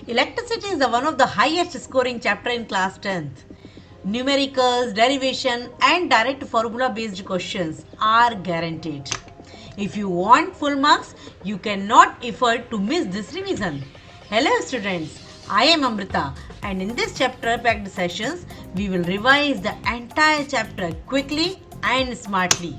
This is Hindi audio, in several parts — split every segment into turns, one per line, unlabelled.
Electricity is the one of the highest scoring chapter in class 10th. Numericals, derivation and direct formula based questions are guaranteed. If you want full marks, you cannot afford to miss this revision. Hello students, I am Amrita and in this chapter packed sessions, we will revise the entire chapter quickly and smartly.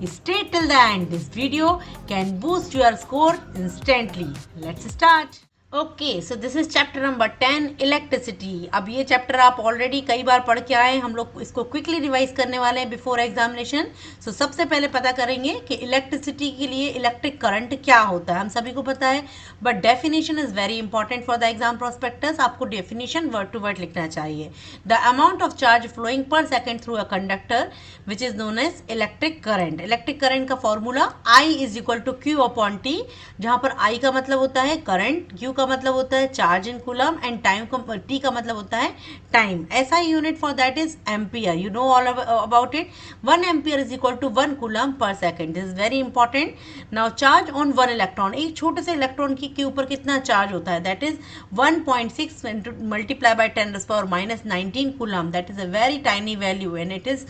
Stay till the end. This video can boost your score instantly. Let's start. Okay so this is chapter number 10 electricity. अब ये चैप्टर आप ऑलरेडी कई बार पढ़ के आए, हम लोग इसको क्विकली रिवाइज करने वाले हैं बिफोर एग्जामिनेशन. सो सबसे पहले पता करेंगे कि इलेक्ट्रिसिटी के लिए इलेक्ट्रिक करंट क्या होता है. हम सभी को पता है but definition is very important for the exam prospectus. आपको डेफिनेशन वर्ड टू वर्ड लिखना चाहिए. The amount of charge flowing per second through a conductor which is known as electric current. Electric current का formula I is equal to Q upon T, जहां पर I का मतलब होता है करंट, क्यू का मतलब होता है charge in coulomb and time का टी का मतलब होता है टाइम. ऐसा unit for that is ampere. You know all about it. 1 ampere is equal to 1 coulomb per second. This is very important. Now charge on 1 electron, एक छोटे से इलेक्ट्रॉन के ऊपर कितना चार्ज होता है, that is 1.6 multiply by 10⁻⁻19 coulomb. That is a very tiny value and it is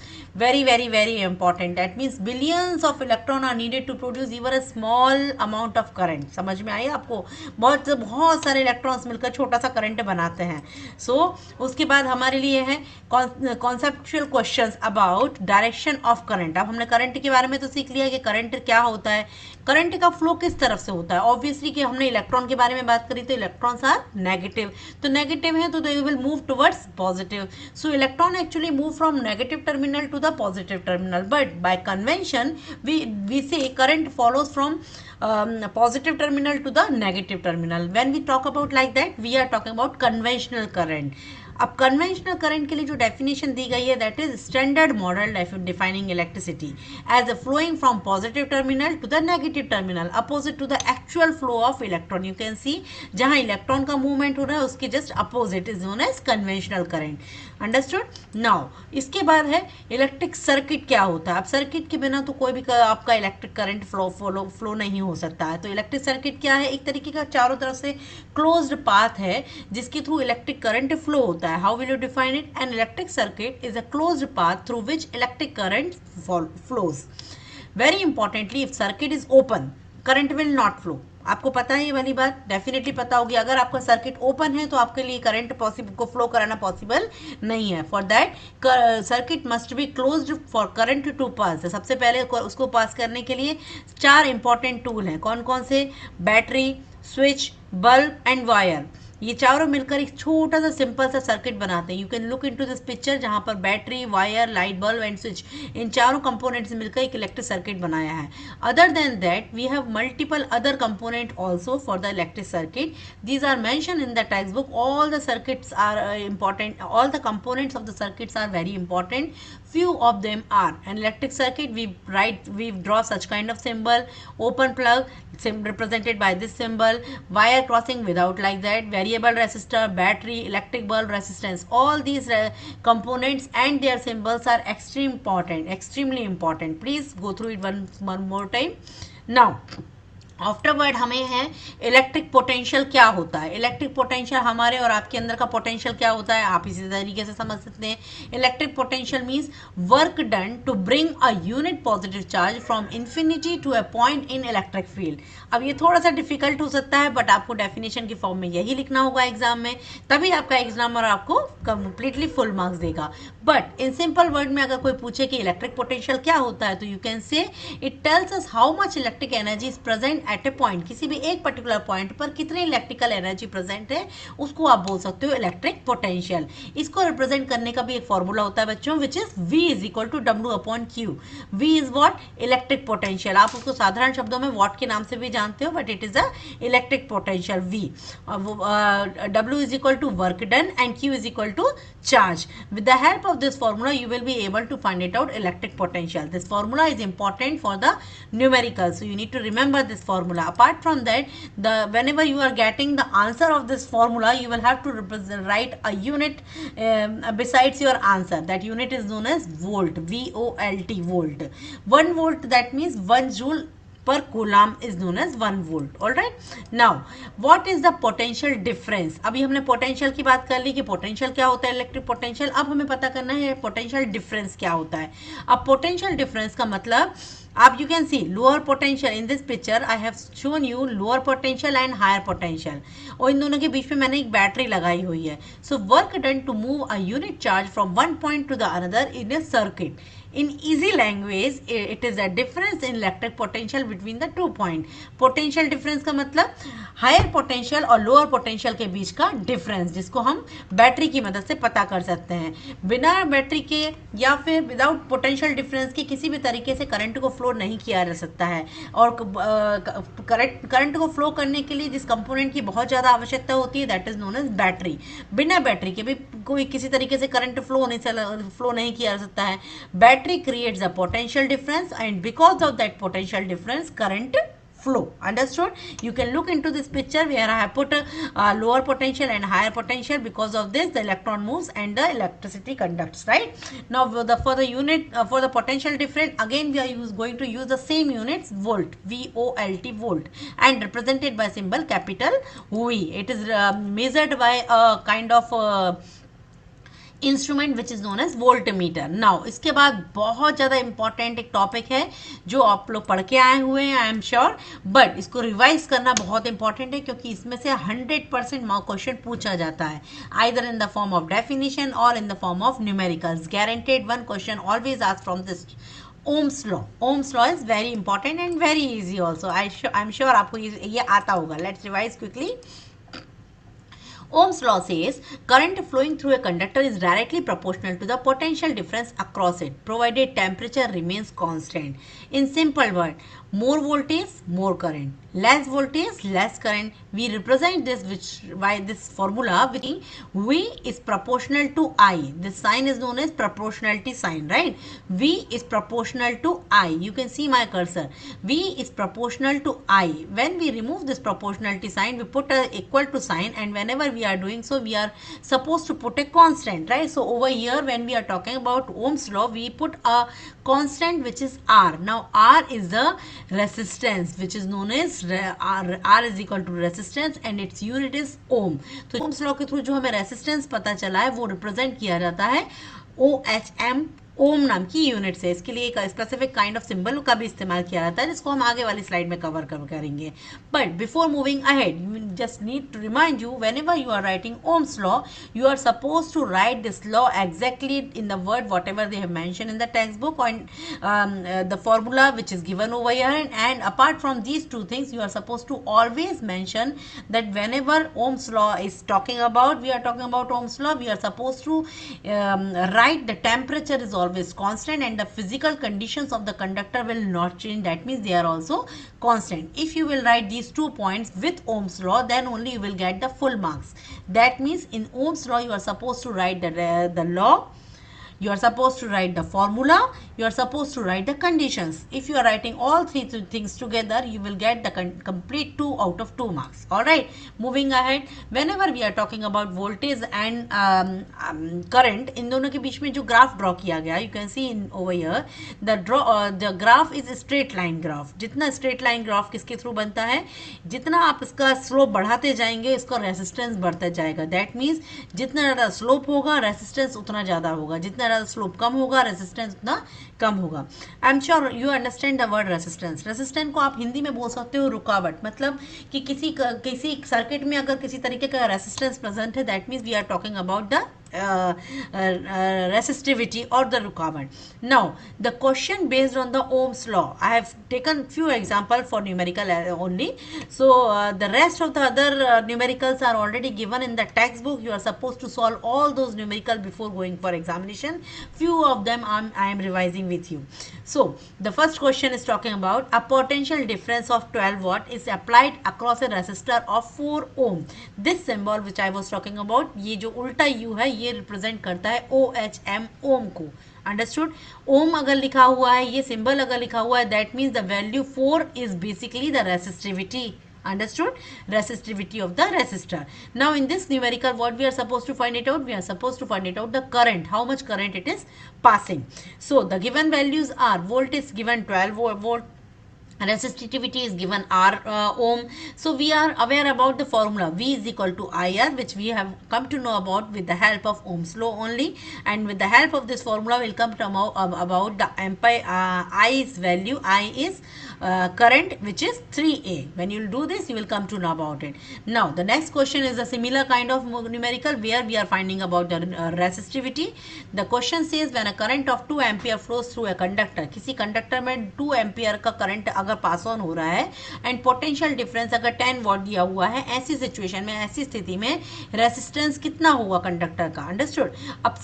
very important. That means billions of electron are needed to produce even a small amount of current. समझ में आई आपको? बहुत सारे इलेक्ट्रॉन्स मिलकर छोटा सा करंट बनाते हैं. उसके बाद हमारे लिए है conceptual questions about direction of current. अब हमने करंट के बारे में तो सीख लिया कि करंट क्या होता है, करंट का फ्लो किस तरफ से होता है. ऑब्वियसली कि हमने इलेक्ट्रॉन के बारे में बात करी तो इलेक्ट्रॉन्स आर नेगेटिव, तो नेगेटिव है तो they will move towards positive. So electron actually move from negative terminal to the positive terminal, but by convention we say current follows from positive terminal to the negative terminal. When we talk about like that, we are talking about conventional current. अब कन्वेंशनल करंट के लिए जो डेफिनेशन दी गई है that is standard model defining electricity as a flowing from positive terminal to the negative terminal opposite to the actual flow of electron. You can see जहां इलेक्ट्रॉन का मूवमेंट हो रहा है उसके just opposite is known as conventional current. Understood. Now इसके बाद है इलेक्ट्रिक सर्किट क्या होता है. अब सर्किट के बिना तो कोई भी आपका इलेक्ट्रिक करंट फ्लो नहीं हो सकता है. तो इलेक्ट्रिक सर्किट क्या है, एक तरीके का चारों तरफ से क्लोज्ड पाथ है जिसके थ्रू इलेक्ट्रिक करंट फ्लो होता है. How will you define it? An electric circuit is a closed path through which electric current flows. Very importantly, if circuit is open, current will not flow. आपको पता है ये वाली बात, डेफिनेटली पता होगी. अगर आपका सर्किट ओपन है तो आपके लिए करंट को फ्लो कराना पॉसिबल नहीं है. For that circuit must be closed for current to pass. सबसे पहले उसको पास करने के लिए 4 इंपॉर्टेंट टूल हैं. कौन कौन से? Battery, switch, bulb and wire. ये चारों मिलकर एक छोटा सा सिंपल सा सर्किट बनाते हैं. You can look into this picture जहां पर battery, wire, light bulb and switch, इन चारों कंपोनेंट्स मिलकर एक इलेक्ट्रिक सर्किट बनाया है. Other than that we have multiple other component also for the electric circuit. These are mention in the text book. All the circuits are important, all the components of the circuits are very important. Few of them are an electric circuit. We draw such kind of symbol. Open plug represented by this symbol. Wire crossing without like that. Variable resistor, battery, electric bulb resistance. All these components and their symbols are extremely important. Please go through it one more time. Now afterward हमें है इलेक्ट्रिक पोटेंशियल क्या होता है. इलेक्ट्रिक पोटेंशियल हमारे और आपके अंदर का पोटेंशियल क्या होता है आप इसी तरीके से समझ सकते हैं. Electric potential means work done to bring a unit positive charge from infinity to a point in electric field. अब ये थोड़ा सा डिफिकल्ट हो सकता है बट आपको डेफिनेशन की फॉर्म में यही लिखना होगा एग्जाम में, तभी आपका एग्जामर आपको कंप्लीटली फुल मार्क्स देगा. बट इन सिंपल वर्ड में अगर कोई पूछे कि इलेक्ट्रिक पोटेंशियल क्या होता है तो you can say it tells us how much electric energy is present at A point. किसी भी एक पर्टिकुलर पॉइंट पर कितनी इलेक्ट्रिकल एनर्जी प्रेजेंट है उसको आप बोल सकते हो इलेक्ट्रिक पोटेंशियल. इसको रिप्रेजेंट करने का भी एक फॉर्मूला होता है बच्चों which is V is equal to W upon Q. V is what? Electric potential. आप उसको साधारण शब्दों में वॉट के नाम से भी जानते हो but it is a electric potential V. W is equal to work done and Q is equal to charge. With the help of this formula you will be able to find it out electric potential. This formula is important for the numerical, so you need to remember this formula. Apart from that, whenever you are getting the answer of this formula you will have to write a unit besides your answer. That unit is known as volt. VOLT, volt. 1 volt, that means 1 joule per coulomb is known as 1 volt. All right. Now what is the potential difference? अभी हमने पोटेंशियल की बात कर ली कि पोटेंशियल क्या होता है, इलेक्ट्रिक पोटेंशियल. अब हमें पता करना है पोटेंशियल डिफरेंस क्या होता है. अब पोटेंशियल डिफरेंस का मतलब अब you can see lower potential in this picture. I have shown you lower potential and higher potential. और इन दोनों के बीच में मैंने एक बैटरी लगाई हुई है. So work done to move a unit charge from one point to the another in a circuit. In easy language, it is a difference in electric potential between the 2 point. Potential difference का मतलब हायर पोटेंशियल और लोअर पोटेंशियल के बीच का डिफरेंस, जिसको हम बैटरी की मदद से पता कर सकते हैं. बिना बैटरी के या फिर विदाउट पोटेंशियल डिफरेंस के किसी भी तरीके से करंट को फ्लो नहीं किया जा सकता है. और करंट को फ्लो करने के लिए जिस कंपोनेंट की बहुत ज़्यादा आवश्यकता होती है, that is known as battery. बिना बैटरी के भी कोई किसी तरीके से करंट फ्लो नहीं किया जा सकता है. Battery creates a potential difference, and because of that potential difference, current flow. Understood? You can look into this picture where I have put lower potential and higher potential. Because of this, the electron moves and the electricity conducts. Right? Now, for the unit for the potential difference, again we are going to use the same units, volt, V-O-L-T, volt, and represented by symbol capital V. It is measured by a kind of instrument which is known as voltmeter. Now इसके बाद बहुत ज़्यादा इंपॉर्टेंट एक टॉपिक है जो आप लोग पढ़ के आए हुए हैं, आई एम श्योर, बट इसको रिवाइज करना बहुत इंपॉर्टेंट है क्योंकि इसमें से 100% क्वेश्चन पूछा जाता है, either in the form of definition और in the form of numericals. Guaranteed one question always asked from this Ohm's law. Ohm's law is very important and very easy also. I'm sure आपको ये आता होगा. Let's revise quickly. Ohm's law says current flowing through a conductor is directly proportional to the potential difference across it, provided temperature remains constant. In simple word, more voltage, more current. Less voltage, less current. We represent this by this formula, which V is proportional to I. This sign is known as proportionality sign, right? V is proportional to I. You can see my cursor. V is proportional to I. When we remove this proportionality sign, we put a equal to sign, and whenever we are doing so, we are supposed to put a constant, right? So over here, when we are talking about Ohm's law, we put a constant which is R. Now R is the resistance, which is known as R is equal to resistance, and its unit is ohm. तो Ohm's law के थ्रू जो हमें resistance पता चला है वो रिप्रेजेंट किया जाता है OHM, ओम नाम की यूनिट से. इसके लिए एक स्पेसिफिक काइंड ऑफ सिंबल का भी इस्तेमाल किया जाता है, जिसको हम आगे वाली स्लाइड में कवर करेंगे. But before moving ahead, you just need to remind you, whenever you are writing Ohm's law, you are suppose to write this law exactly in the word whatever they have mention in the text book, and the formula which is given over here. And apart from these two things, you are supposed to always mention that whenever Ohm's law is talking about, we are talking about Ohm's law, we are supposed to write the temperature is always constant and the physical conditions of the conductor will not change. That means they are also constant. If you will write these 2 points with Ohm's law, then only you will get the full marks. That means in Ohm's law, you are supposed to write the law, you are supposed to write the formula, you are supposed to write the conditions. If you are writing all three things together, you will get the complete 2 out of 2 marks. All right, moving ahead, whenever we are talking about voltage and current, इन दोनों के बीच में जो ग्राफ ड्रॉ किया गया, you can see in over here the graph is a straight line graph. जितना straight line graph किसके थ्रू बनता है, जितना आप इसका स्लोप बढ़ाते जाएंगे, इसका रेसिस्टेंस बढ़ता जाएगा. दैट मीन्स जितना ज़्यादा स्लोप होगा, रेसिस्टेंस उतना ज़्यादा होगा, जितना ज़्यादा स्लोप कम होगा, रेसिस्टेंस उतना कम होगा. I am sure you understand the word resistance. Resistance को आप हिंदी में बोल सकते हो रुकावट. मतलब कि किसी सर्किट में अगर किसी तरीके का रेसिस्टेंस प्रेजेंट है, that means we are talking about the resistivity or the rukavat. Now the question based on the Ohm's law, I have taken few examples for numerical only, so the rest of the other numericals are already given in the textbook. You are supposed to solve all those numerical before going for examination. Few of them I am revising with you. So the first question is talking about a potential difference of 12 watt is applied across a resistor of 4 ohm. This symbol which I was talking about, ये जो उल्टा U है, ये रिप्रेजेंट करता है OHM, ओम को. अंडरस्टूड. ओम अगर लिखा हुआ है, ये सिंबल अगर लिखा हुआ है, that means the value 4 is basically the resistivity. Understood? Resistivity of the resistor. Now in this numerical, what we are supposed to find it out? We are supposed to find it out the current, how much current it is passing. So the given values are, volt is given 12 volt resistivity is given R ohm. So we are aware about the formula V is equal to IR, which we have come to know about with the help of Ohm's law only, and with the help of this formula we'll come to know about the ampere. I's value, I is current, which is 3A. when you will do this you will come to know about it. Now the next question is a similar kind of numerical where we are finding about the resistivity. The question says when a current of 2 ampere flows through a conductor, किसी कंडक्टर में 2 एम्पियर का करंट अगर पास ऑन हो रहा है एंड पोटेंशियल डिफरेंस अगर 10 वॉट दिया हुआ है, ऐसी सिचुएशन में, ऐसी स्थिति में रेसिस्टेंस कितना होगा कंडक्टर का. अंडरस्टूड. अब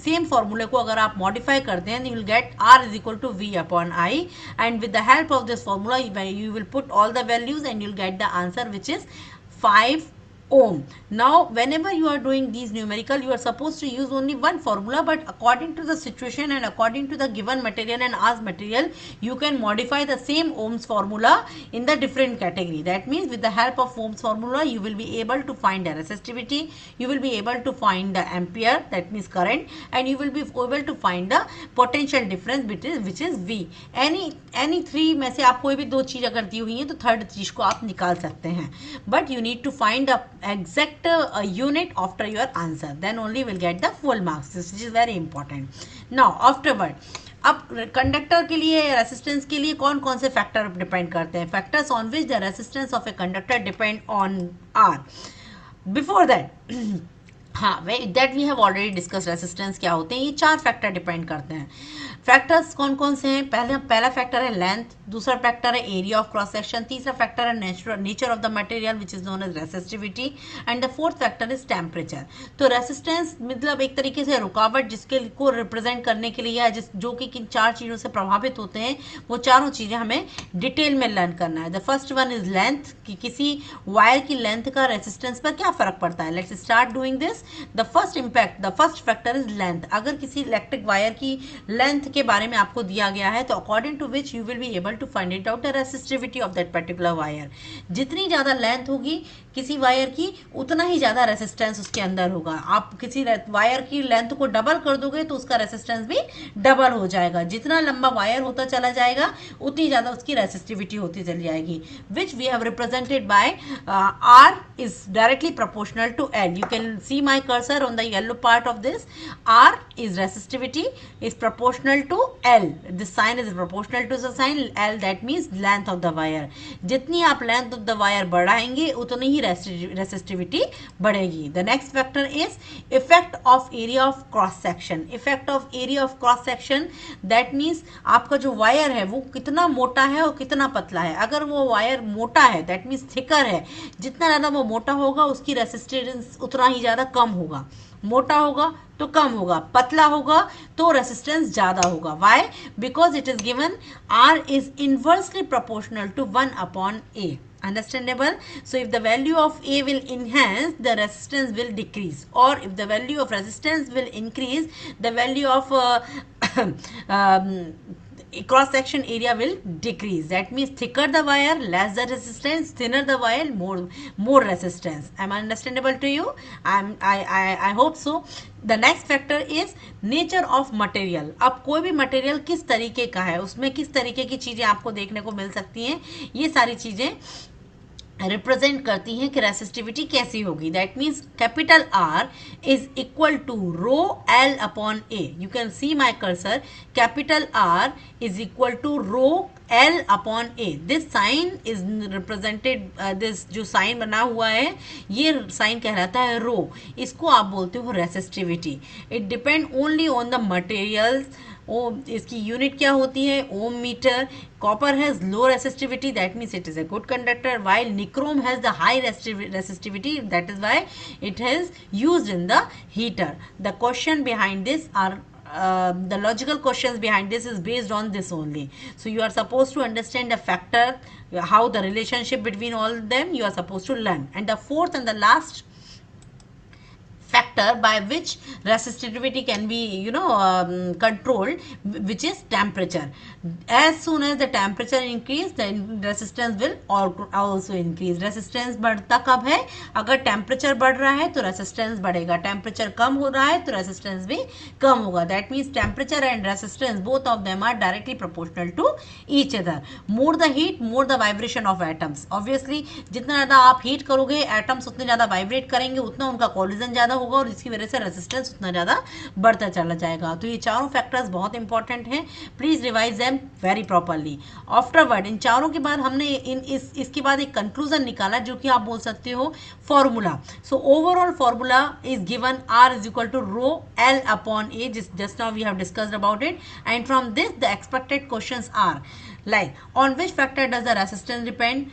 सेम फॉर्मूले को अगर आप मॉडिफाई करते हैं, you will get R is equal to V upon I, and with the help of this formula you will put all the values and you'll get the answer, which is 5 ohm. Now whenever you are doing these numerical, you are supposed to use only one formula, but according to the situation and according to the given material and asked material, you can modify the same Ohm's formula in the different category. That means with the help of Ohm's formula you will be able to find the resistivity, you will be able to find the ampere, that means current, and you will be able to find the potential difference which is V. any three में से आप कोई भी दो चीज अगर दी हुई है तो थर्ड चीज को आप निकाल सकते हैं, but you need to find the exact unit after your answer, then only will get the full marks. This is very important. Now afterward, अब कंडक्टर के लिए, रेसिस्टेंस के लिए कौन कौन से फैक्टर डिपेंड करते हैं? Factors on which the resistance of a conductor depend on R. Before that हाँ that we have already discuss resistance क्या होते हैं. ये 4 फैक्टर डिपेंड करते हैं. फैक्टर्स कौन कौन से हैं? पहला फैक्टर है लेंथ, दूसरा फैक्टर है एरिया ऑफ क्रॉस सेक्शन, तीसरा फैक्टर है nature of the material which is known as resistivity, and the fourth factor is temperature. तो रेसिस्टेंस मतलब एक तरीके से रुकावट जिसके को रिप्रेजेंट करने के लिए है, जो कि किन 4 चीज़ों से प्रभावित होते हैं, वो चारों चीज़ें हमें डिटेल में लर्न करना है. The first one is length, कि किसी वायर की लेंथ का रेसिस्टेंस पर क्या फर्क पड़ता है. Let's start doing this. The first factor is length. अगर किसी इलेक्ट्रिक वायर की लेंथ के बारे में आपको दिया गया है तो according to which you will be able to find it out the resistivity of that particular wire. जितनी ज्यादा लेंथ होगी किसी वायर की, उतना ही ज्यादा रेसिस्टेंस उसके अंदर होगा. आप किसी वायर की लेंथ को डबल कर दोगे तो उसका रेसिस्टेंस भी डबल हो जाएगा. जितना लंबा वायर होता चला जाएगा उतनी ज्यादा उसकी रेसिस्टिविटी होती चली जाएगी, which we have represented by R is directly proportional to L. You can see my cursor on the yellow part of this. R is resistivity is proportional to L. This sign is proportional to the sign L, that means length of the wire. जितनी आप length of the wire बढ़ाएंगे उतनी ही resistivity बढ़ेगी. The next factor is effect of area of cross section. Effect of area of cross section, that means आपका जो वायर है वो कितना मोटा है और कितना पतला है. अगर वो वायर मोटा है, that means thicker है, जितना ज़्यादा वो मोटा होगा उसकी रेसिस्टेंस उतना ही ज़्यादा कम होगा. मोटा होगा तो कम होगा, पतला होगा तो रेसिस्टेंस ज़्यादा होगा. Why? Because it is given R is inversely proportional to 1 upon A. Understandable? So if the value of A will enhance, the resistance will decrease, or if the value of resistance will increase, the value of cross section area will decrease. That means thicker the wire, less the resistance, thinner the wire, more resistance. Am I understandable to you? I hope so. The next factor is nature of material. अब कोई भी मटेरियल किस तरीके का है, उसमें किस तरीके की चीजें आपको देखने को मिल सकती हैं, ये सारी चीजें रिप्रेजेंट करती हैं कि रेसिस्टिविटी कैसी होगी. That means capital R is equal to rho L upon A. You can see my cursor. Capital R is equal to rho L upon A. This sign is represented, this जो साइन बना हुआ है ये साइन कहलाता है रो. इसको आप बोलते हो resistivity. It depend only on the materials. इसकी यूनिट क्या होती है? Ohm metre. Copper has low resistivity, that means it is a good conductor, while nichrome has the high resistivity, that is why it is used in the heater. The question behind this are the logical questions behind this is based on this only. So you are supposed to understand the factor, how the relationship between all of them you are supposed to learn. And the fourth and the last factor by which resistivity can be controlled, which is temperature. As soon as the temperature increase, the resistance will also increase. resistance बढ़ता कब है? अगर temperature बढ़ रहा है तो resistance बढ़ेगा, temperature कम हो रहा है तो resistance भी कम होगा. That means temperature and resistance, both of them are directly proportional to each other. More the heat, more the vibration of atoms. Obviously जितना ज़्यादा आप हीट करोगे, atoms उतने ज़्यादा वाइब्रेट करेंगे, उतना उनका collision ज़्यादा होगा और इसकी वजह से रेजिस्टेंस उतना ज़्यादा बढ़ता चला जाएगा. तो ये चारों फैक्टर्स बहुत इंपॉर्टेंट हैं. Please revise them very properly. Afterward, इन चारों के बाद हमने इसके बाद एक कंक्लूजन निकाला जो कि आप बोल सकते हो formula. So overall formula is given R is equal to rho L upon A. Just now we have discussed about it, and from this the expected questions are like on which factor does the resistance depend,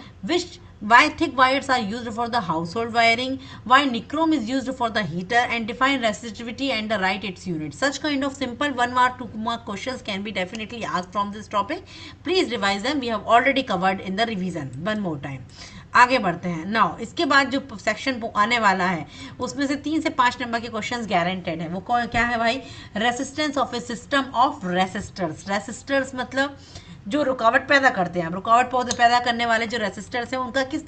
why thick wires are used for the household wiring, why nichrome is used for the heater, and define resistivity and write its unit. Such kind of simple 1 mark 2 mark questions can be definitely asked from this topic. Please revise them. We have already covered in the revision. One more time. आगे बढ़ते हैं. नाउ इसके बाद जो सेक्शन आने वाला है उसमें से 3 से 5 नंबर के क्वेश्चंस गारंटेड है. वो क्या है भाई? Resistance of A system of resistors. Resistors मतलब जो रुकावट पैदा करते हैं. रुकावट पैदा करने वाले जो रेसिस्टर्स हैं उनका किस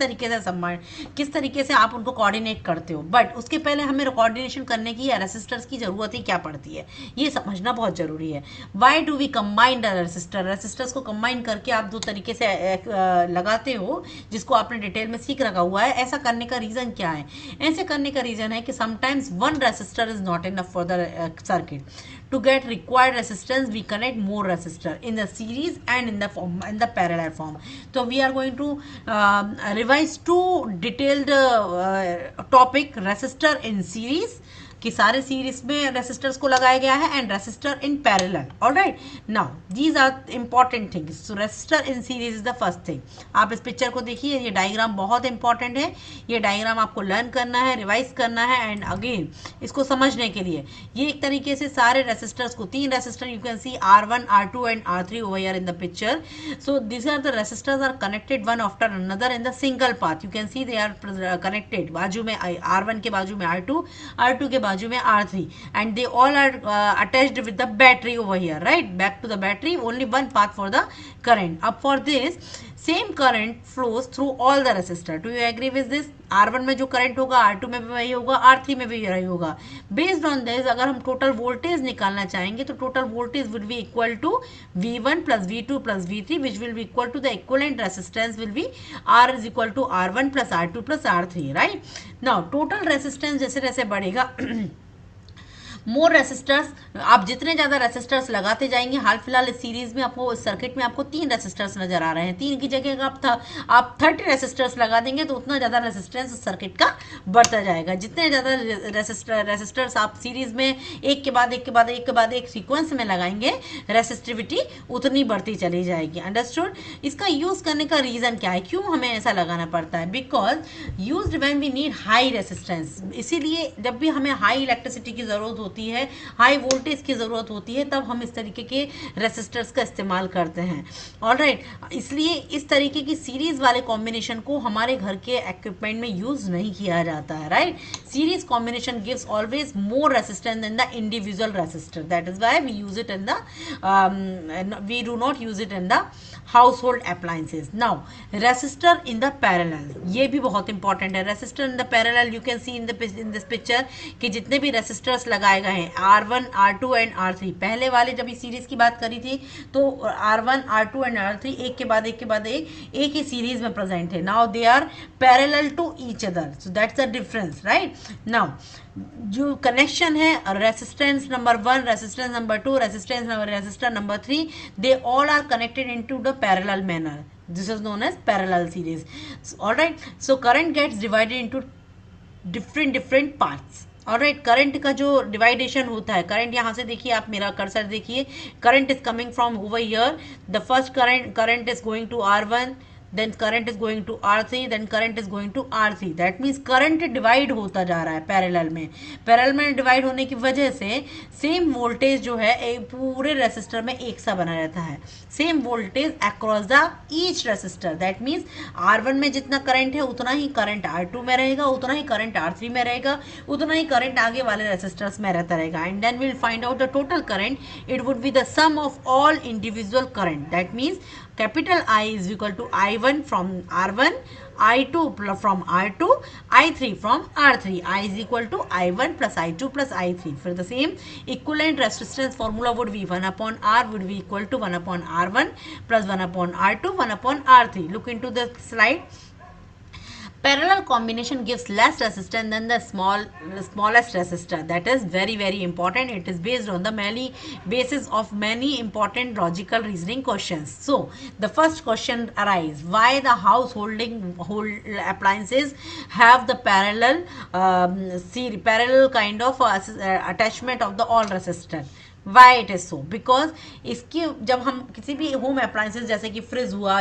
तरीके से आप उनको कोऑर्डिनेट करते हो. बट उसके पहले हमें कोऑर्डिनेशन करने की या रेसिस्टर्स की जरूरत ही क्या पड़ती है, ये समझना बहुत जरूरी है. Why do we combine the resistors को कंबाइन करके आप 2 तरीके से लगाते हो, जिसको आपने डिटेल में सीख रखा हुआ है. ऐसा करने का रीजन क्या है? ऐसे करने का रीजन है कि sometimes one resistor is not enough for the circuit. To get required resistance, we connect more resistor in the series and in the parallel form. So we are going to revise 2 detailed topic: resistor in series, कि सारे सीरीज में रेसिस्टर्स को लगाया गया है, and resistor in parallel. Alright, now these are important things. So resistor in series is the first thing. आप इस पिक्चर को देखिए, ये डायग्राम बहुत इंपॉर्टेंट है. ये डायग्राम आपको लर्न करना है, रिवाइज करना है, एंड अगेन इसको समझने के लिए ये एक तरीके से सारे रेसिस्टर्स को, 3 resistor you can see R1, R2 and R3 over here in the picture. So this are the resistors are connected one after another in the single path. You can see they are connected. बाजू में R1 के बाजू में R2, R2 के बाजू में R3, and they all are attached with the battery over here, right? Back to the battery, only one path for the current. Up for this, same current flows through all the resistor. Do you agree with this? R1 में जो करंट होगा R2 में भी वही होगा, R3 में भी वही होगा. बेस्ड ऑन दिस अगर हम टोटल वोल्टेज निकालना चाहेंगे तो total voltage will be equal to V1 plus V2 plus V3, which will be equal to the equivalent resistance will be R is equal to R1 plus R2 plus R3, right? Now total resistance जैसे जैसे बढ़ेगा, मोर रेसिस्टर्स, आप जितने ज़्यादा रेसिस्टर्स लगाते जाएंगे. हाल फिलहाल इस सीरीज में आपको, इस सर्किट में आपको 3 रेसिस्टर्स नजर आ रहे हैं. 3 की जगह आप 30 रेसिस्टर्स लगा देंगे तो उतना ज़्यादा रेसिस्टेंस इस सर्किट का बढ़ता जाएगा. जितने ज़्यादा रेसिस्टर्स आप सीरीज में एक के बाद एक सीक्वेंस में लगाएंगे, रेसिस्टिविटी उतनी बढ़ती चली जाएगी. अंडरस्टूड? इसका यूज़ करने का रीज़न क्या है, क्यों हमें ऐसा लगाना पड़ता है? Because used when we need high resistance. इसीलिए जब भी हमें हाई इलेक्ट्रिसिटी की ज़रूरत होती है, हाई वोल्टेज की जरूरत होती है, तब हम इस तरीके के रेसिस्टर्स का इस्तेमाल करते हैं. ऑलराइट, इसलिए इस तरीके की सीरीज वाले कॉम्बिनेशन को हमारे घर के इक्विपमेंट में यूज नहीं किया जाता है. Right? Series combination gives always more resistance than the individual resistor. That is why we use it in the we do not use it in the household appliances. Now resistor in the parallel, ये भी बहुत इंपॉर्टेंट है. Resistor in the parallel, you can see in this picture कि जितने भी रेसिस्टर्स लगाए गए हैं R1, R2 एंड R3, पहले वाले जब इस सीरीज की बात करी थी तो R1, R2 एंड R3 एक के बाद एक ही सीरीज में प्रेजेंट थे. Now they are parallel to each other, so that's the difference. Right? Now जो कनेक्शन है resistance number 1, resistance number 2, resistor number 3, they all are connected into the parallel manner. This is known as parallel series. All right. So current gets divided into different parts. Alright, current का जो डिवाइडेशन होता है, करंट यहाँ से देखिए, आप मेरा कर्सर देखिए, current is coming from over here. The first current is going to R1, then current is going to R3, then current is going to R3. That means current divide होता जा रहा है पैरेलल में डिवाइड होने की वजह से सेम वोल्टेज जो है एक पूरे रेसिस्टर में एक सा बना रहता है, same voltage across the each resistor. That means R1 में जितना करंट है उतना ही करंट R2 में रहेगा, उतना ही करंट R3 में रहेगा, उतना ही करंट आगे वाले रेसिस्टर्स में रहता रहेगा. And then will find out the total current. It would be the sum of all individual current. That means capital I is equal to I1 from R1, I2 from R2, I3 from R3. I is equal to I1 plus I2 plus I3. For the same equivalent resistance formula would be 1 upon R would be equal to 1 upon R1 plus 1 upon R2, 1 upon R3. Look into the slide. Parallel combination gives less resistance than the smallest resistor. That is very, very important. It is based on the basis of many important logical reasoning questions. So the first question arises: why the household appliances have the parallel kind of attachment of the all resistor? Why it is so? Because इसकी जब हम किसी भी होम अप्लायंसेज जैसे कि फ्रिज हुआ,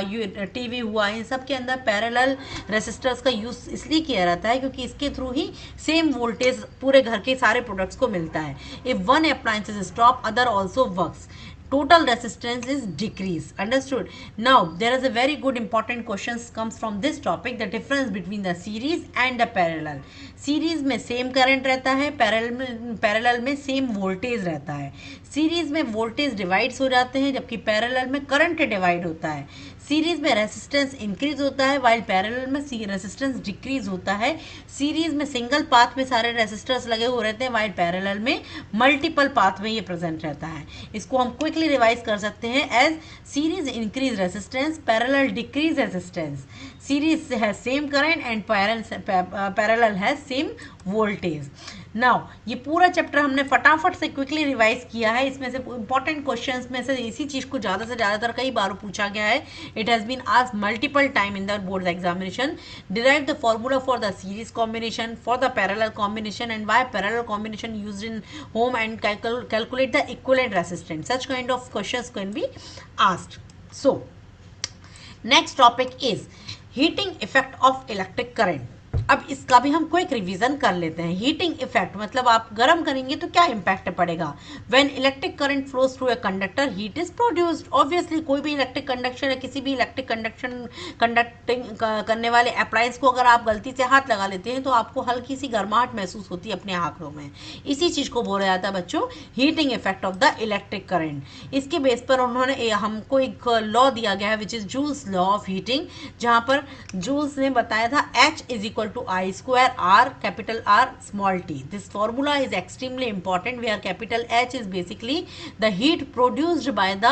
टीवी हुआ, इन सब के अंदर पैरेलल रेसिस्टर्स का यूज इसलिए किया जाता है क्योंकि इसके थ्रू ही सेम वोल्टेज पूरे घर के सारे प्रोडक्ट्स को मिलता है. If one appliance is stop, other also works. Total resistance is decreased. Understood? Now there is a very good important question comes from this topic: the difference between the series and the parallel. Series में सेम करंट रहता है, पैरेलल में सेम वोल्टेज रहता है. सीरीज में वोल्टेज डिवाइड्स हो जाते हैं जबकि पैरेलल में करंट डिवाइड होता है. सीरीज में रेसिस्टेंस इंक्रीज होता है वाइल पैरेलल में रेसिस्टेंस डिक्रीज होता है. सीरीज में सिंगल पाथ में सारे रेसिस्टर्स लगे हुए रहते हैं वाइल पैरेलल में मल्टीपल पाथ में ये प्रेजेंट रहता है. इसको हम क्विकली रिवाइज कर सकते हैं as series increase resistance, parallel decrease resistance. Series has same current and parallel has same voltage. Now ये पूरा चैप्टर हमने फटाफट से क्विकली रिवाइज किया है. इसमें से इंपॉर्टेंट क्वेश्चंस में से इसी चीज़ को ज़्यादा से ज़्यादातर कई बार पूछा गया है. It has been asked multiple time in the board examination. Derive the formula for the series combination, for the parallel combination and why parallel combination used in home and calculate the equivalent resistance. Such kind of questions can be asked. So next topic is heating effect of electric current. अब इसका भी हम क्विक रिवीजन कर लेते हैं. हीटिंग इफेक्ट मतलब आप गर्म करेंगे तो क्या इम्पैक्ट पड़ेगा. When electric current flows through a conductor, heat is produced. Obviously कोई भी इलेक्ट्रिक कंडक्शन या किसी भी इलेक्ट्रिक कंडक्टिंग करने वाले अप्लायंस को अगर आप गलती से हाथ लगा लेते हैं तो आपको हल्की सी गर्माहट महसूस होती है अपने हाथों में. इसी चीज़ को बोला जाता है बच्चों heating effect of the electric current. इसके बेस पर उन्होंने हमको एक लॉ दिया गया है which is joules law of heating, जहाँ पर जूल्स ने बताया था H is equal to I square R capital R small t. This formula is extremely important where capital H is basically the heat produced by the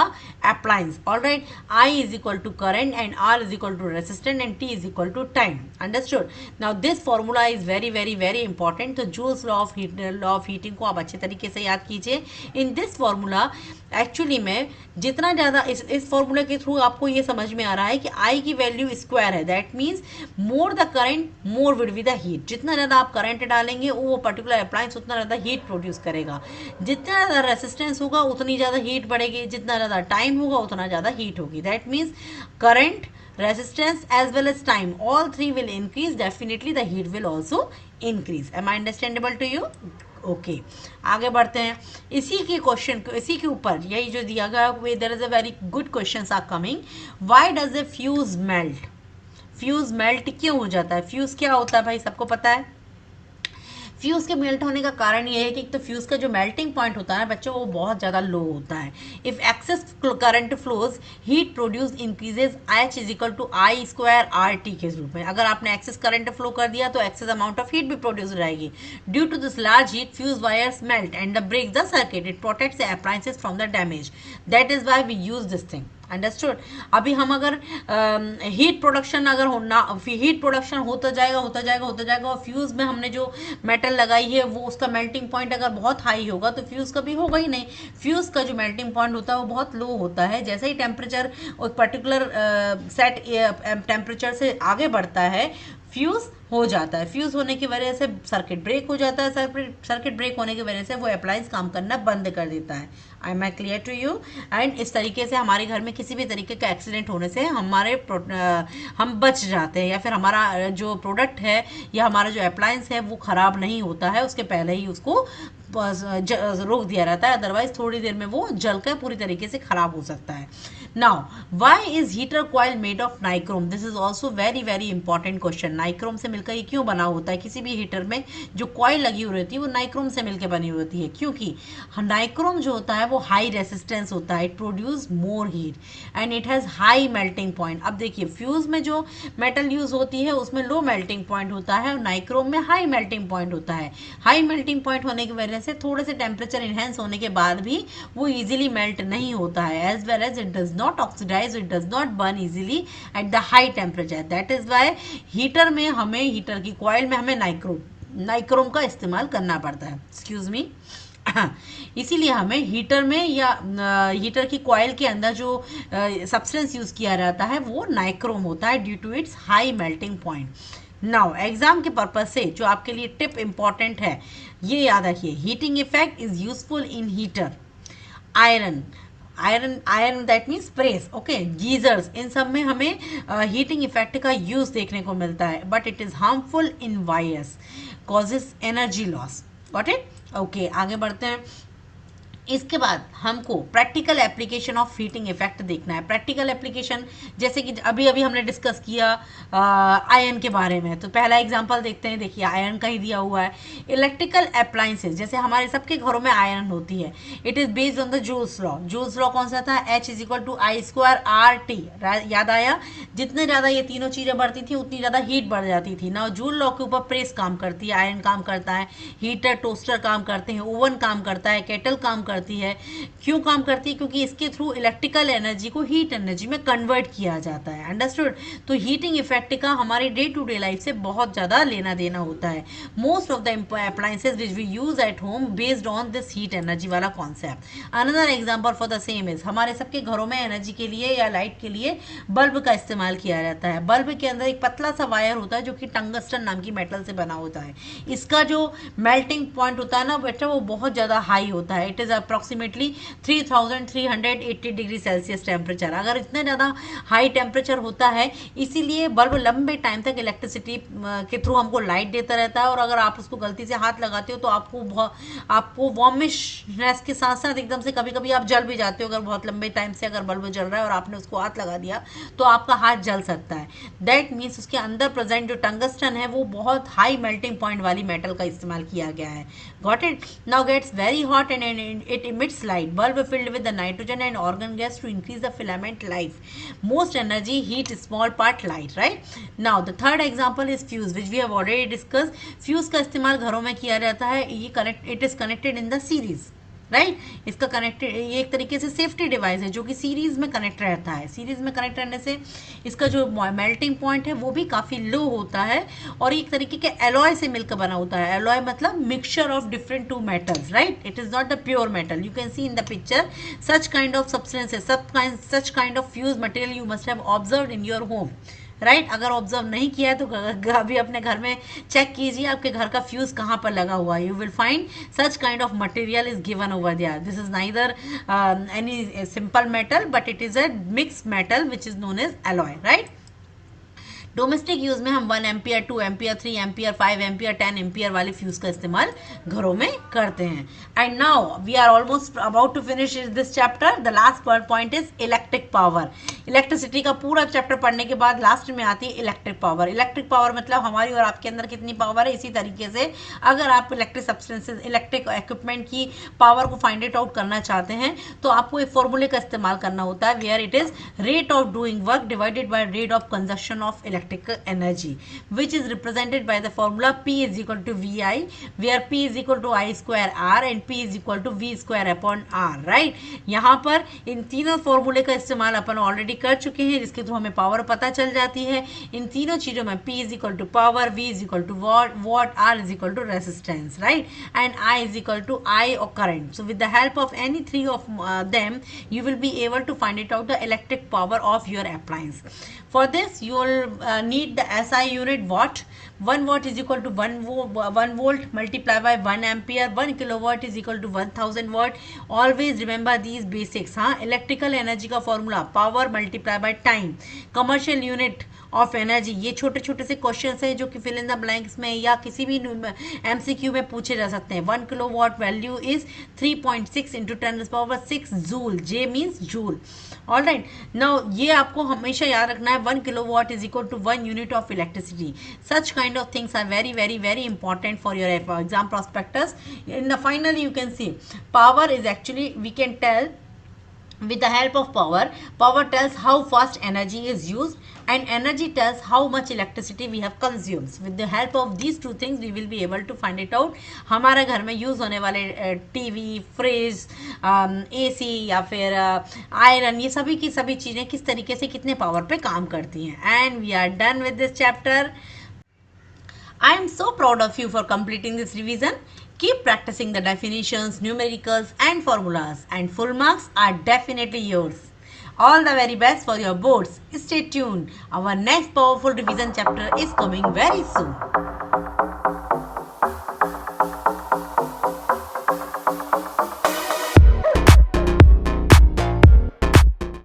appliance. Alright, I is equal to current and R is equal to resistance and T is equal to time. Understood? Now this formula is very very very important. तो Joule's law of heating को आप अच्छे तरीके से याद कीजिए. In this formula एक्चुअली में जितना ज़्यादा इस फॉर्मूले के थ्रू आपको ये समझ में आ रहा है कि I की वैल्यू स्क्वायर है. That means more the current more will be the heat. जितना ज़्यादा आप करंट डालेंगे वो पर्टिकुलर अप्लायंस उतना ज़्यादा हीट प्रोड्यूस करेगा. जितना ज़्यादा रेसिस्टेंस होगा उतनी ज़्यादा हीट बढ़ेगी, जितना ज़्यादा टाइम होगा उतना ज़्यादा हीट होगी. That means current, resistance as well as time, all three will increase. Definitely the heat will also increase. Am I understandable to you? Okay आगे बढ़ते हैं. इसी के क्वेश्चन इसी के ऊपर यही जो दिया गया there is a very good question are coming. Why does a fuse melt? Fuse melt क्यों हो जाता है? फ्यूज क्या होता है भाई, सबको पता है. फ्यूज़ के मेल्ट होने का कारण ये है कि एक तो फ्यूज़ का जो मेल्टिंग पॉइंट होता है बच्चों वो बहुत ज़्यादा लो होता है. If excess current flows heat produce increases H is equal to I square RT के रूप में. अगर आपने एक्सेस करंट फ्लो कर दिया तो एक्सेस अमाउंट ऑफ हीट भी प्रोड्यूस हो जाएगी. Due to this large heat fuse wires melt and the break the circuit. It protects the appliances from the damage. That is why we use this thing. Understood. अभी हम अगर हीट प्रोडक्शन अगर हीट प्रोडक्शन होता जाएगा और फ्यूज़ में हमने जो मेटल लगाई है वो उसका मेल्टिंग पॉइंट अगर बहुत हाई होगा तो फ्यूज़ कभी होगा ही नहीं. फ्यूज़ का जो मेल्टिंग पॉइंट होता है वो बहुत लो होता है. जैसे ही टेम्परेचर एक पर्टिकुलर सेट टेम्परेचर से आगे बढ़ता है फ्यूज हो जाता है। फ्यूज होने की वजह से सर्किट ब्रेक हो जाता है। सर्किट ब्रेक होने की वजह से वो अप्लायंस काम करना बंद कर देता है। I am I clear to you? And इस तरीके से हमारे घर में किसी भी तरीके का एक्सीडेंट होने से हम बच जाते हैं, या फिर हमारा जो प्रोडक्ट है या हमारा जो अप्लायंस है वो खराब नहीं होता है, उसके पहले ही उसको रोक दिया रहता है, अदरवाइज थोड़ी देर में वो जलकर पूरी तरीके से खराब हो सकता है। Now why is heater coil made of nichrome? This is also very very important question. Nichrome से मिलकर ये क्यों बना होता है? किसी भी हीटर में जो कॉइल लगी हुई रहती है वो नाइक्रोम से मिलकर बनी होती है, क्योंकि नाइक्रोम जो होता है वो हाई रेसिस्टेंस होता है, it produce more heat and it has high melting point. अब देखिए, फ्यूज में जो मेटल यूज होती है उसमें लो मेल्टिंग पॉइंट होता है और नाइक्रोम में हाई मेल्टिंग पॉइंट होता है। हाई मेल्टिंग पॉइंट होने की वजह से थोड़े से टेम्परेचर इनहेंस होने के बाद भी वो इजीली मेल्ट नहीं होता है, as well as it does not oxidise, it does not burn easily at the high temperature. That is why heater में हमें, हीटर की कॉइल में हमें नाइक्रोम का इस्तेमाल करना पड़ता है। Excuse me. इसीलिए हमें हीटर में या हीटर की कॉइल के अंदर जो सब्सटेंस यूज किया जाता है वो नाइक्रोम होता है due to its high melting point. Now exam के पर्पज से जो आपके लिए टिप इंपॉर्टेंट है ये याद रखिए, heating effect is useful in heater. Iron that means press, okay, geysers, इन सब में हमें हीटिंग इफेक्ट का यूज देखने को मिलता है, but it is harmful in wires, causes energy loss. Got it? Okay, आगे बढ़ते हैं। इसके बाद हमको practical application of heating effect देखना है। प्रैक्टिकल एप्लीकेशन जैसे कि अभी अभी हमने डिस्कस किया आयरन के बारे में, तो पहला एग्जांपल देखते हैं। देखिए, आयरन का ही दिया हुआ है। इलेक्ट्रिकल अप्लायंसेज, जैसे हमारे सबके घरों में आयरन होती है, it is based on the Joule's law. Joule's law कौन सा था? H is equal to I square R T. याद आया? जितने ज़्यादा ये तीनों चीज़ें बढ़ती थी उतनी ज़्यादा हीट बढ़ जाती थी ना। जूल लॉ के ऊपर प्रेस काम करती है, आयरन काम करता है, हीटर टोस्टर काम करते हैं, ओवन काम करता है, केटल काम करती है। क्यों काम करती है? क्योंकि इसके थ्रू इलेक्ट्रिकल एनर्जी को हीट एनर्जी में कन्वर्ट किया जाता है। अंडरस्टूड? तो हीटिंग इफेक्ट का हमारे डे टू डे लाइफ से बहुत ज्यादा लेना देना होता है। Most of the appliances which we use at home based on this heat energy वाला concept. Another example for the same is, हमारे सबके घरों में एनर्जी के लिए या लाइट के लिए बल्ब का इस्तेमाल किया जाता है। बल्ब के अंदर एक पतला सा वायर होता है जो कि टंगस्टन नाम की मेटल से बना होता है। इसका जो मेल्टिंग पॉइंट होता है ना बेटा, वो बहुत ज्यादा हाई होता है। It is approximately 3380 degree Celsius temperature. अगर इतना ज़्यादा हाई टेम्परेचर होता है, इसीलिए बल्ब लंबे टाइम तक इलेक्ट्रिसिटी के थ्रू हमको लाइट देता रहता है, और अगर आप उसको गलती से हाथ लगाते हो तो आपको वार्मिशनेस के साथ साथ एकदम से कभी कभी आप जल भी जाते हो। अगर बहुत लंबे टाइम से अगर बल्ब जल रहा है और आपने उसको हाथ लगा दिया तो आपका हाथ जल सकता है। दैट मीन्स उसके अंदर प्रेजेंट जो टंगस्टन है वो बहुत हाई मेल्टिंग पॉइंट वाली मेटल का इस्तेमाल किया गया है। Got it? Now gets very hot and it emits light. Bulb filled with the nitrogen and argon gas to increase the filament life. Most energy heat small part light, right? Now the third example is fuse, which we have already discussed. Fuse का इस्तेमाल घरों में किया जाता है। It is connected in the series. Right? इसका कनेक्टेड, ये एक तरीके से सेफ्टी डिवाइस है जो कि सीरीज में कनेक्ट रहता है। सीरीज में कनेक्ट रहने से इसका जो मेल्टिंग पॉइंट है वो भी काफ़ी लो होता है, और एक तरीके के एलॉय से मिलकर बना होता है। एलॉय मतलब mixture of different two metals, right? It is not the pure metal. You can see in the picture such kind of substances, such kind of fuse material you must have observed in your home, right? अगर ऑब्जर्व नहीं किया है तो अभी अपने घर में चेक कीजिए आपके घर का फ्यूज कहाँ पर लगा हुआ है। You will find such kind of material is given over there. This is neither any simple metal, but it is a mix metal which is known as alloy, right? Domestic use में हम 1 ampere, 2 ampere, 3 ampere, 5 ampere, 10 ampere वाले फ्यूज का इस्तेमाल घरों में करते हैं। And now we are almost about to finish this chapter. The last point is electric power. Electricity का पूरा चैप्टर पढ़ने के बाद लास्ट में आती है इलेक्ट्रिक पावर। इलेक्ट्रिक पावर मतलब हमारी और आपके अंदर कितनी पावर है। इसी तरीके से अगर आप इलेक्ट्रिक सब्सटेंसेज, इलेक्ट्रिक इक्विपमेंट की पावर को फाइंड इट आउट करना चाहते हैं तो आपको एक फॉर्मूले का इस्तेमाल करना होता है, where it is rate of doing work divided by rate of consumption of electrical energy, which is represented by the formula P is equal to VI, where P is equal to I square R and P is equal to V square upon R, right? यहाँ पर इन तीनों फॉर्मूले का इस्तेमाल अपन ऑलरेडी कर चुके हैं, जिसके थ्रू हमें पावर पता चल जाती है। इन तीनों चीजों में P is equal to power, V is equal to watt, R is equal to resistance, right? And I is equal to I or current. So with the help of any three of them, you will be able to find it out the electric power of your appliance. For this, you will need the SI unit watt. 1 watt is equal to 1 volt multiply by 1 ampere. 1 kilowatt is equal to 1000 watt. Always remember these basics. हाँ, electrical energy का formula power multiply by time. Commercial unit of energy, ये छोटे छोटे से क्वेश्चन हैं जो कि फिल इन द ब्लैंक्स में या किसी भी एमसीक्यू में पूछे जा सकते हैं. 1 kilowatt value is 3.6 into 10⁻6 joule. J means joule. All right, now ये आपको हमेशा याद रखना है. 1 kilowatt is equal to 1 unit of electricity. Such kind of things are very very very important for your exam prospectus. In the final you can see power is actually, we can tell with the help of power tells how fast energy is used, and energy tells how much electricity we have consumed. With the help of these two things we will be able to find it out. हमारे घर में यूज होने वाले टीवी, फ्रिज, एसी या फिर आयरन, ये सभी की सभी चीजें किस तरीके से कितने पावर पे काम करती हैं. And we are done with this chapter. I am so proud of you for completing this revision. Keep practicing the definitions, numericals and formulas, and full marks are definitely yours. All the very best for your boards. Stay tuned. Our next powerful revision chapter is coming very soon.